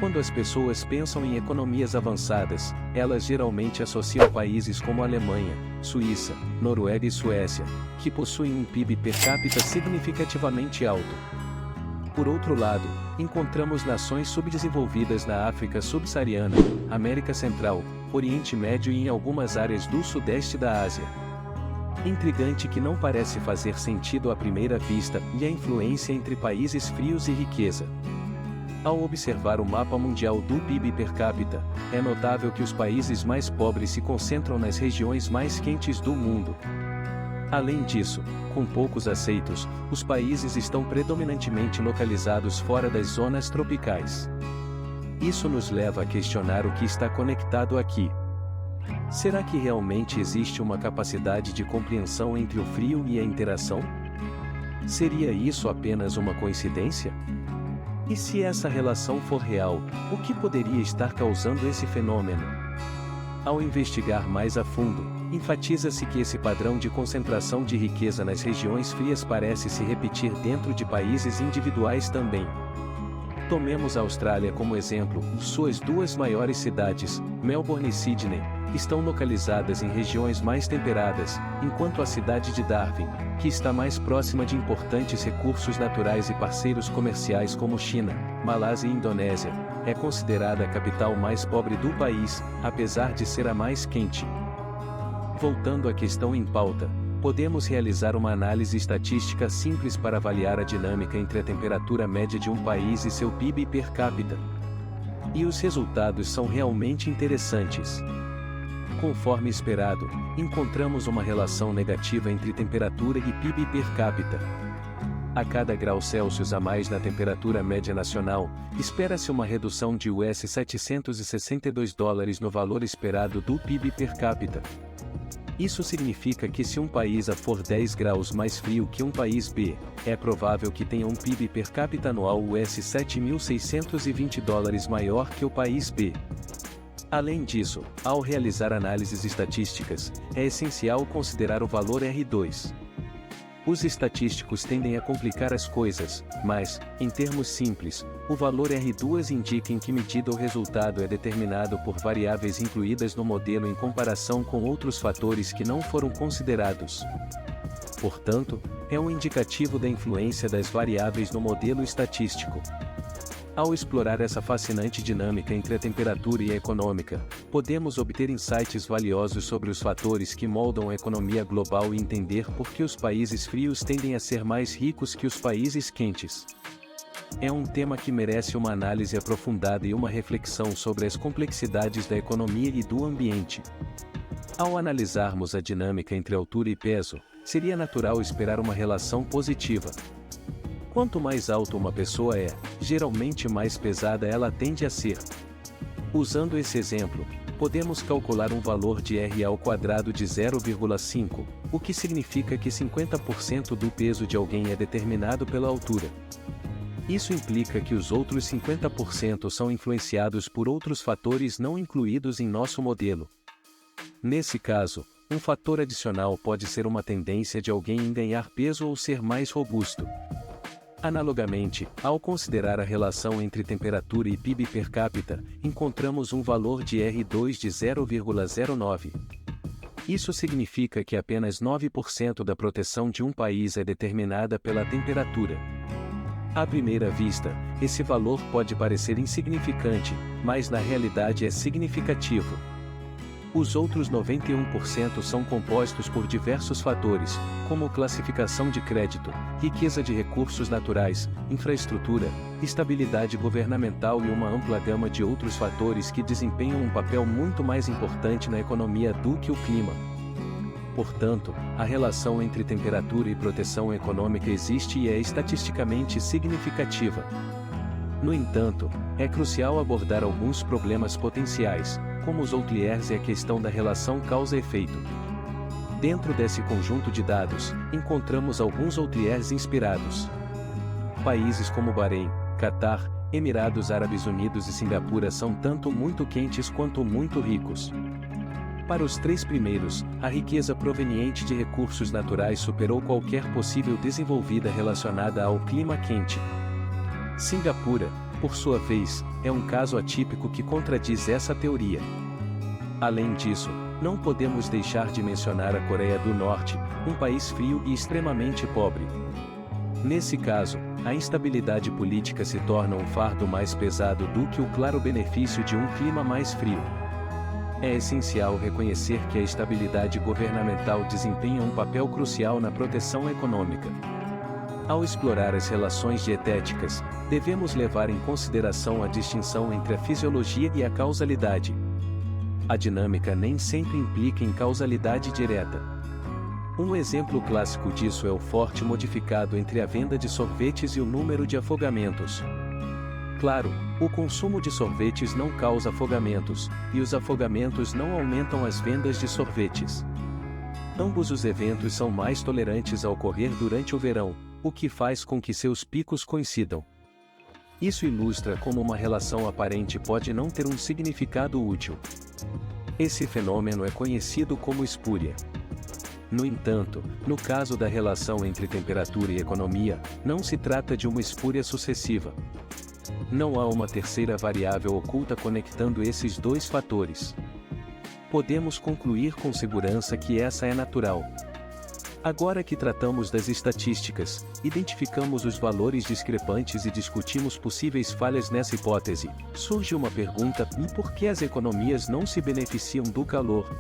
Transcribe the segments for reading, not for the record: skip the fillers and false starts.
Quando as pessoas pensam em economias avançadas, elas geralmente associam países como Alemanha, Suíça, Noruega e Suécia, que possuem um PIB per capita significativamente alto. Por outro lado, encontramos nações subdesenvolvidas na África subsaariana, América Central, Oriente Médio e em algumas áreas do sudeste da Ásia. Intrigante que não parece fazer sentido à primeira vista e a influência entre países frios e riqueza. Ao observar o mapa mundial do PIB per capita, é notável que os países mais pobres se concentram nas regiões mais quentes do mundo. Além disso, com poucos aceitos, os países estão predominantemente localizados fora das zonas tropicais. Isso nos leva a questionar o que está conectado aqui. Será que realmente existe uma capacidade de compreensão entre o frio e a interação? Seria isso apenas uma coincidência? E se essa relação for real, o que poderia estar causando esse fenômeno? Ao investigar mais a fundo, enfatiza-se que esse padrão de concentração de riqueza nas regiões frias parece se repetir dentro de países individuais também. Tomemos a Austrália como exemplo. Suas duas maiores cidades, Melbourne e Sydney, estão localizadas em regiões mais temperadas, enquanto a cidade de Darwin, que está mais próxima de importantes recursos naturais e parceiros comerciais como China, Malásia e Indonésia, é considerada a capital mais pobre do país, apesar de ser a mais quente. Voltando à questão em pauta, podemos realizar uma análise estatística simples para avaliar a dinâmica entre a temperatura média de um país e seu PIB per capita. E os resultados são realmente interessantes. Conforme esperado, encontramos uma relação negativa entre temperatura e PIB per capita. A cada grau Celsius a mais na temperatura média nacional, espera-se uma redução de US$ 762 no valor esperado do PIB per capita. Isso significa que se um país A for 10 graus mais frio que um país B, é provável que tenha um PIB per capita anual US$ 7.620 maior que o país B. Além disso, ao realizar análises estatísticas, é essencial considerar o valor R2. Os estatísticos tendem a complicar as coisas, mas, em termos simples, o valor R2 indica em que medida o resultado é determinado por variáveis incluídas no modelo em comparação com outros fatores que não foram considerados. Portanto, é um indicativo da influência das variáveis no modelo estatístico. Ao explorar essa fascinante dinâmica entre a temperatura e a econômica, podemos obter insights valiosos sobre os fatores que moldam a economia global e entender por que os países frios tendem a ser mais ricos que os países quentes. É um tema que merece uma análise aprofundada e uma reflexão sobre as complexidades da economia e do ambiente. Ao analisarmos a dinâmica entre altura e peso, seria natural esperar uma relação positiva. Quanto mais alta uma pessoa é, geralmente mais pesada ela tende a ser. Usando esse exemplo, podemos calcular um valor de R ao quadrado de 0,5, o que significa que 50% do peso de alguém é determinado pela altura. Isso implica que os outros 50% são influenciados por outros fatores não incluídos em nosso modelo. Nesse caso, um fator adicional pode ser uma tendência de alguém em ganhar peso ou ser mais robusto. Analogamente, ao considerar a relação entre temperatura e PIB per capita, encontramos um valor de R2 de 0,09. Isso significa que apenas 9% da proteção de um país é determinada pela temperatura. À primeira vista, esse valor pode parecer insignificante, mas na realidade é significativo. Os outros 91% são compostos por diversos fatores, como classificação de crédito, riqueza de recursos naturais, infraestrutura, estabilidade governamental e uma ampla gama de outros fatores que desempenham um papel muito mais importante na economia do que o clima. Portanto, a relação entre temperatura e proteção econômica existe e é estatisticamente significativa. No entanto, é crucial abordar alguns problemas potenciais, como os outliers e a questão da relação causa-efeito. Dentro desse conjunto de dados, encontramos alguns outliers inspirados. Países como Bahrein, Catar, Emirados Árabes Unidos e Singapura são tanto muito quentes quanto muito ricos. Para os três primeiros, a riqueza proveniente de recursos naturais superou qualquer possível desenvolvida relacionada ao clima quente. Singapura, por sua vez, é um caso atípico que contradiz essa teoria. Além disso, não podemos deixar de mencionar a Coreia do Norte, um país frio e extremamente pobre. Nesse caso, a instabilidade política se torna um fardo mais pesado do que o claro benefício de um clima mais frio. É essencial reconhecer que a estabilidade governamental desempenha um papel crucial na proteção econômica. Ao explorar as relações dietéticas, devemos levar em consideração a distinção entre a fisiologia e a causalidade. A dinâmica nem sempre implica em causalidade direta. Um exemplo clássico disso é o forte modificado entre a venda de sorvetes e o número de afogamentos. Claro, o consumo de sorvetes não causa afogamentos, e os afogamentos não aumentam as vendas de sorvetes. Ambos os eventos são mais tolerantes a ocorrer durante o verão, o que faz com que seus picos coincidam. Isso ilustra como uma relação aparente pode não ter um significado útil. Esse fenômeno é conhecido como espúria. No entanto, no caso da relação entre temperatura e economia, não se trata de uma espúria sucessiva. Não há uma terceira variável oculta conectando esses dois fatores. Podemos concluir com segurança que essa é natural. Agora que tratamos das estatísticas, identificamos os valores discrepantes e discutimos possíveis falhas nessa hipótese, surge uma pergunta: e por que as economias não se beneficiam do calor?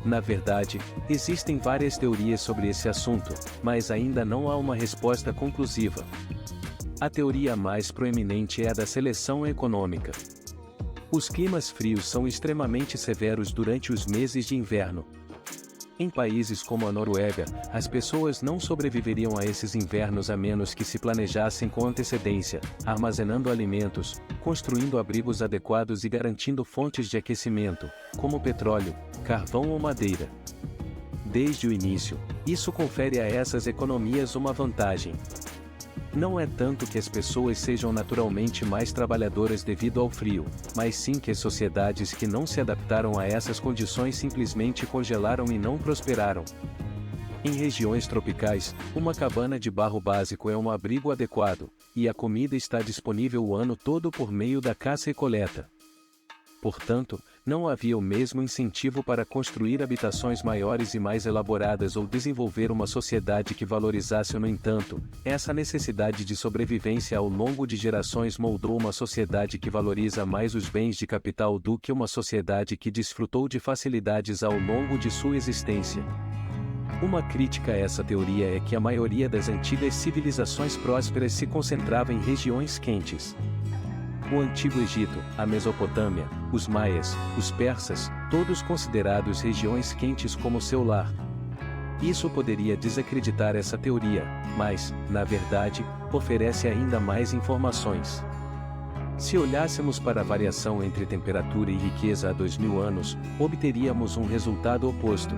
Na verdade, existem várias teorias sobre esse assunto, mas ainda não há uma resposta conclusiva. A teoria mais proeminente é a da seleção econômica. Os climas frios são extremamente severos durante os meses de inverno. Em países como a Noruega, as pessoas não sobreviveriam a esses invernos a menos que se planejassem com antecedência, armazenando alimentos, construindo abrigos adequados e garantindo fontes de aquecimento, como petróleo, carvão ou madeira. Desde o início, isso confere a essas economias uma vantagem. Não é tanto que as pessoas sejam naturalmente mais trabalhadoras devido ao frio, mas sim que as sociedades que não se adaptaram a essas condições simplesmente congelaram e não prosperaram. Em regiões tropicais, uma cabana de barro básico é um abrigo adequado, e a comida está disponível o ano todo por meio da caça e coleta. Portanto, não havia o mesmo incentivo para construir habitações maiores e mais elaboradas ou desenvolver uma sociedade que valorizasse. No entanto, essa necessidade de sobrevivência ao longo de gerações moldou uma sociedade que valoriza mais os bens de capital do que uma sociedade que desfrutou de facilidades ao longo de sua existência. Uma crítica a essa teoria é que a maioria das antigas civilizações prósperas se concentrava em regiões quentes. O Antigo Egito, a Mesopotâmia, os Maias, os Persas, todos considerados regiões quentes como seu lar. Isso poderia desacreditar essa teoria, mas, na verdade, oferece ainda mais informações. Se olhássemos para a variação entre temperatura e riqueza há 2000 anos, obteríamos um resultado oposto.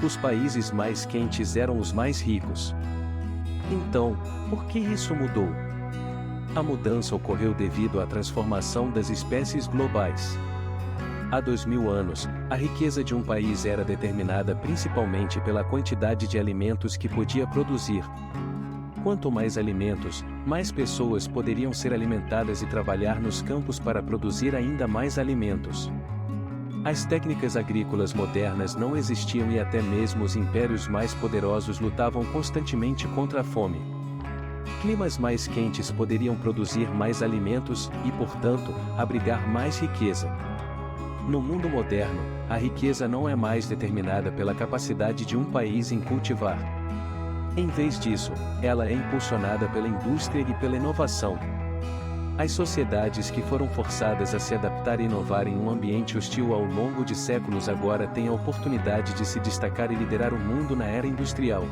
Os países mais quentes eram os mais ricos. Então, por que isso mudou? A mudança ocorreu devido à transformação das espécies globais. Há 2000 anos, a riqueza de um país era determinada principalmente pela quantidade de alimentos que podia produzir. Quanto mais alimentos, mais pessoas poderiam ser alimentadas e trabalhar nos campos para produzir ainda mais alimentos. As técnicas agrícolas modernas não existiam e até mesmo os impérios mais poderosos lutavam constantemente contra a fome. Climas mais quentes poderiam produzir mais alimentos e, portanto, abrigar mais riqueza. No mundo moderno, a riqueza não é mais determinada pela capacidade de um país em cultivar. Em vez disso, ela é impulsionada pela indústria e pela inovação. As sociedades que foram forçadas a se adaptar e inovar em um ambiente hostil ao longo de séculos agora têm a oportunidade de se destacar e liderar o mundo na era industrial.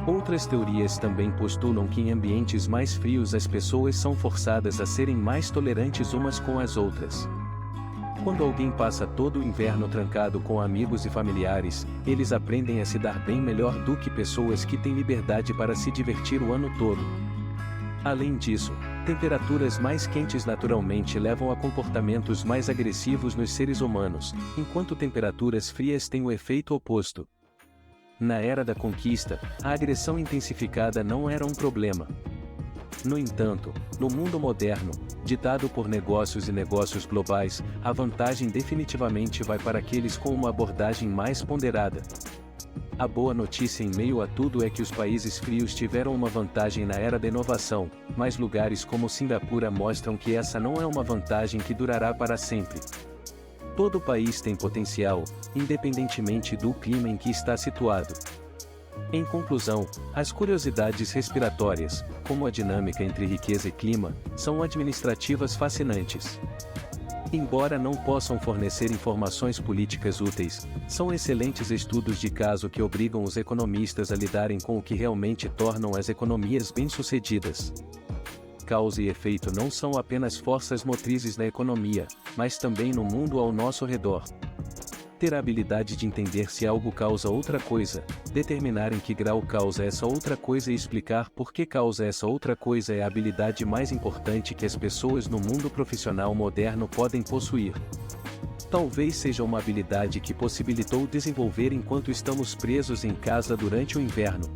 Outras teorias também postulam que em ambientes mais frios as pessoas são forçadas a serem mais tolerantes umas com as outras. Quando alguém passa todo o inverno trancado com amigos e familiares, eles aprendem a se dar bem melhor do que pessoas que têm liberdade para se divertir o ano todo. Além disso, temperaturas mais quentes naturalmente levam a comportamentos mais agressivos nos seres humanos, enquanto temperaturas frias têm o efeito oposto. Na era da conquista, a agressão intensificada não era um problema. No entanto, no mundo moderno, ditado por negócios e negócios globais, a vantagem definitivamente vai para aqueles com uma abordagem mais ponderada. A boa notícia em meio a tudo é que os países frios tiveram uma vantagem na era da inovação, mas lugares como Singapura mostram que essa não é uma vantagem que durará para sempre. Todo país tem potencial, independentemente do clima em que está situado. Em conclusão, as curiosidades respiratórias, como a dinâmica entre riqueza e clima, são administrativas fascinantes. Embora não possam fornecer informações políticas úteis, são excelentes estudos de caso que obrigam os economistas a lidarem com o que realmente tornam as economias bem-sucedidas. Causa e efeito não são apenas forças motrizes na economia, mas também no mundo ao nosso redor. Ter a habilidade de entender se algo causa outra coisa, determinar em que grau causa essa outra coisa e explicar por que causa essa outra coisa é a habilidade mais importante que as pessoas no mundo profissional moderno podem possuir. Talvez seja uma habilidade que possibilitou desenvolver enquanto estamos presos em casa durante o inverno.